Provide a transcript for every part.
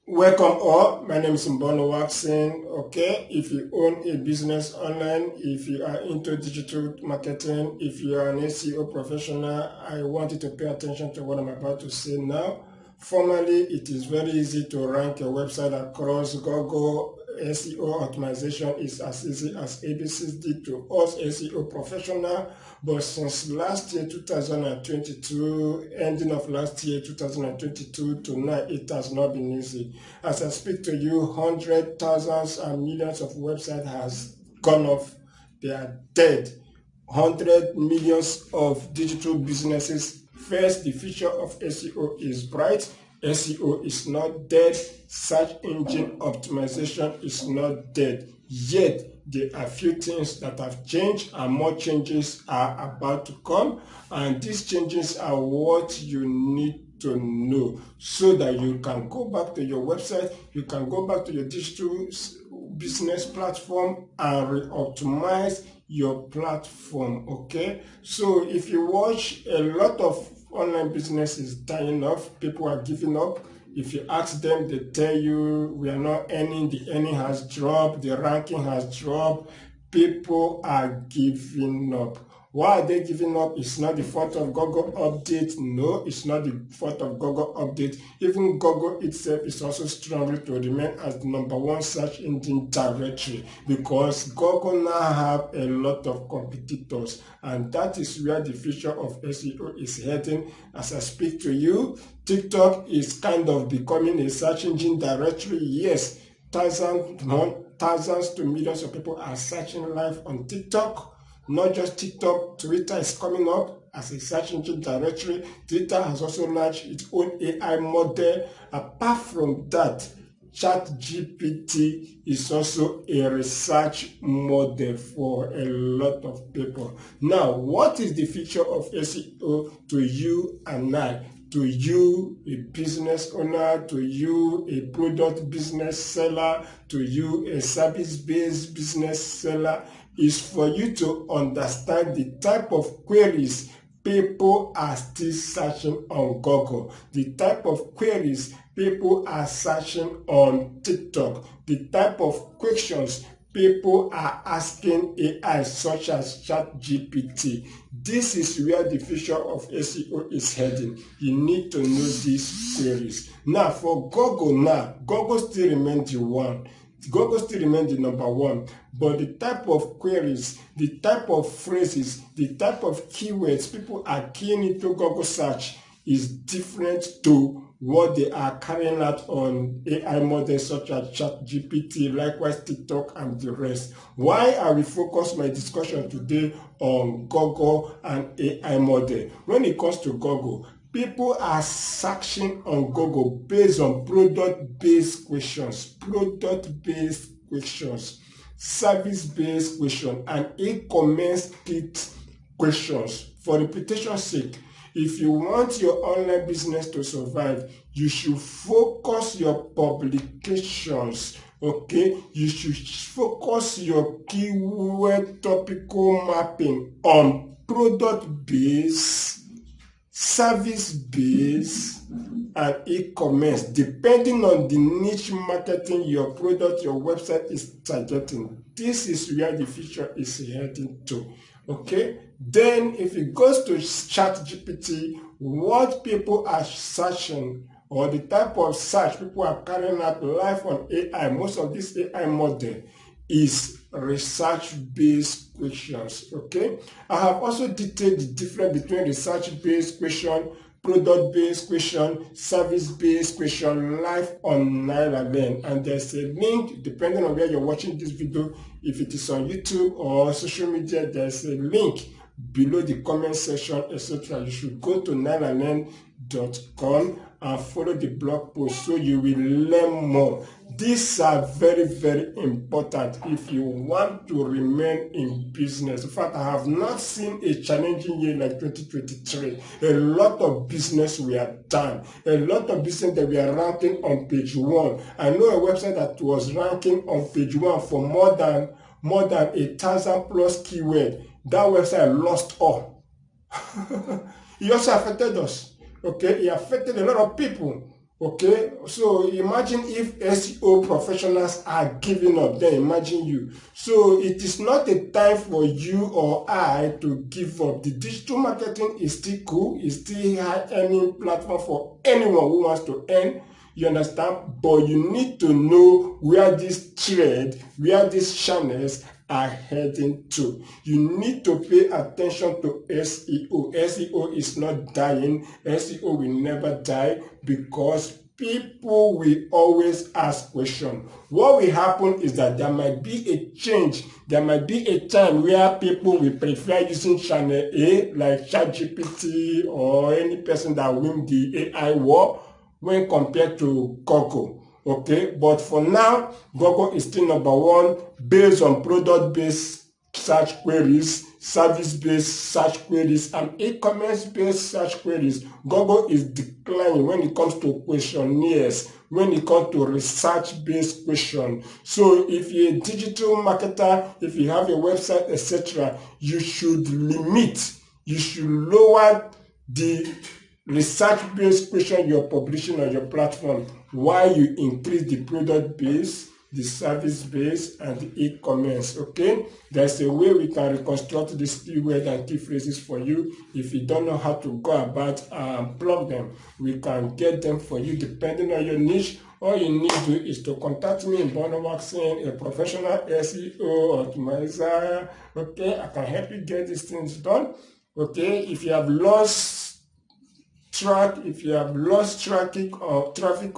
Welcome all, my name is Mbono Waxing. Okay, if you own a business online, if you are into digital marketing, if you are an SEO professional, I want you to pay attention to what I'm about to say now. Formerly, it is very easy to rank a website across Google. SEO optimization is as easy as ABCD to us SEO professional, but since last year 2022, ending of last year 2022 to now, it has not been easy. As I speak to you, hundreds, thousands, and millions of websites has gone off. They are dead. 100 millions of digital businesses. First, the future of SEO is bright. SEO is not dead. Search engine optimization is not dead. Yet, there are few things that have changed and more changes are about to come. And these changes are what you need to know so that you can go back to your website, you can go back to your digital business platform and re-optimize your platform. Okay, so if you watch, a lot of online business is dying off, people are giving up. If you ask them, they tell you we are not earning, the earning has dropped, the ranking has dropped. People are giving up. Why are they giving up? It's not the fault of Google update. No, it's not the fault of Google update. Even Google itself is also struggling to remain as the #1 search engine directory because Google now have a lot of competitors, and that is where the future of SEO is heading. As I speak to you, TikTok is kind of becoming a search engine directory. Yes, thousands to millions of people are searching live on TikTok. Not just TikTok, Twitter is coming up as a search engine directory. Twitter has also launched its own AI model. Apart from that, ChatGPT is also a research model for a lot of people. Now, what is the future of SEO to you and I? To you, a business owner, to you, a product business seller, to you, a service-based business seller, is for you to understand the type of queries people are still searching on Google, the type of queries people are searching on TikTok, the type of questions people are asking AI such as ChatGPT. This is where the future of SEO is heading. You need to know these queries. Now, for Google still remains the one. Google still remains the #1, but the type of queries, the type of phrases, the type of keywords people are keying into Google search is different to what they are carrying out on AI models such as ChatGPT, likewise TikTok and the rest. Why I will focus my discussion today on Google and AI model? When it comes to Google, people are searching on Google based on product-based questions, service-based questions, and e-commerce kit questions. For reputation's sake, if you want your online business to survive, you should focus your publications. Okay, you should focus your keyword topical mapping on product-based, service-based, and e-commerce, depending on the niche marketing your product, your website is targeting. This is where the future is heading to. Okay, then if it goes to ChatGPT, what people are searching or the type of search people are carrying out live on AI, most of this AI model is research-based questions. Okay, I have also detailed the difference between research-based question, product-based question, service-based question live on Nairaland, and there's a link depending on where you're watching this video. If it is on YouTube or social media, there's a link below the comment section, etc. You should go to nairaland.com and follow the blog post so you will learn more. These are very, very important if you want to remain in business. In fact, I have not seen a challenging year like 2023. A lot of business were done. A lot of business that we are ranking on page 1. I know a website that was ranking on page 1 for more than 1,000+ keyword. That website lost all. It also affected us. Okay, it affected a lot of people. Okay, so imagine if SEO professionals are giving up, then imagine you. So it is not a time for you or I to give up. The digital marketing is still cool, it's still high earning platform for anyone who wants to earn. You understand? But you need to know where this thread, where these channels are heading to. You need to pay attention to SEO. SEO is not dying. SEO will never die because people will always ask questions. What will happen is that there might be a change. There might be a time where people will prefer using channel A, like ChatGPT or any person that win the AI war, when compared to Google. Okay, but for now, Google is still number one based on product-based search queries, service-based search queries, and e-commerce-based search queries. Google is declining when it comes to questionnaires, when it comes to research-based questions. So if you're a digital marketer, if you have a website, etc., you should lower the research-based question you're publishing on your platform while you increase the product base, the service base, and the e-commerce. Okay, there's a way we can reconstruct these keywords and key phrases for you. If you don't know how to go about plug them, we can get them for you depending on your niche. All you need to do is to contact me in Bono Waxing, a professional SEO optimizer. Okay, I can help you get these things done. Okay, if you have lost traffic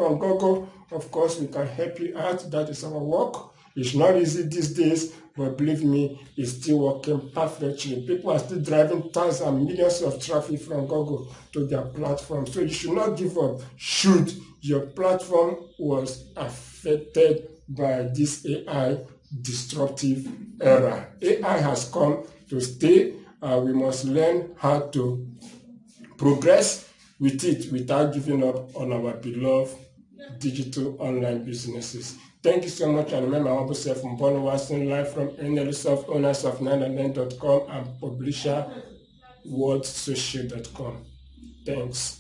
on Google, of course we can help you out. That is our work. It's not easy these days, but believe me, it's still working perfectly. People are still driving tons and millions of traffic from Google to their platform. So you should not give up should your platform was affected by this AI disruptive era. AI has come to stay. We must learn how to progress with it without giving up on our beloved digital online businesses. Thank you so much, and remember, I want to from Bono Watson, live from NLSoft, owners of 999.com and publisher worldsocial.com. Thanks.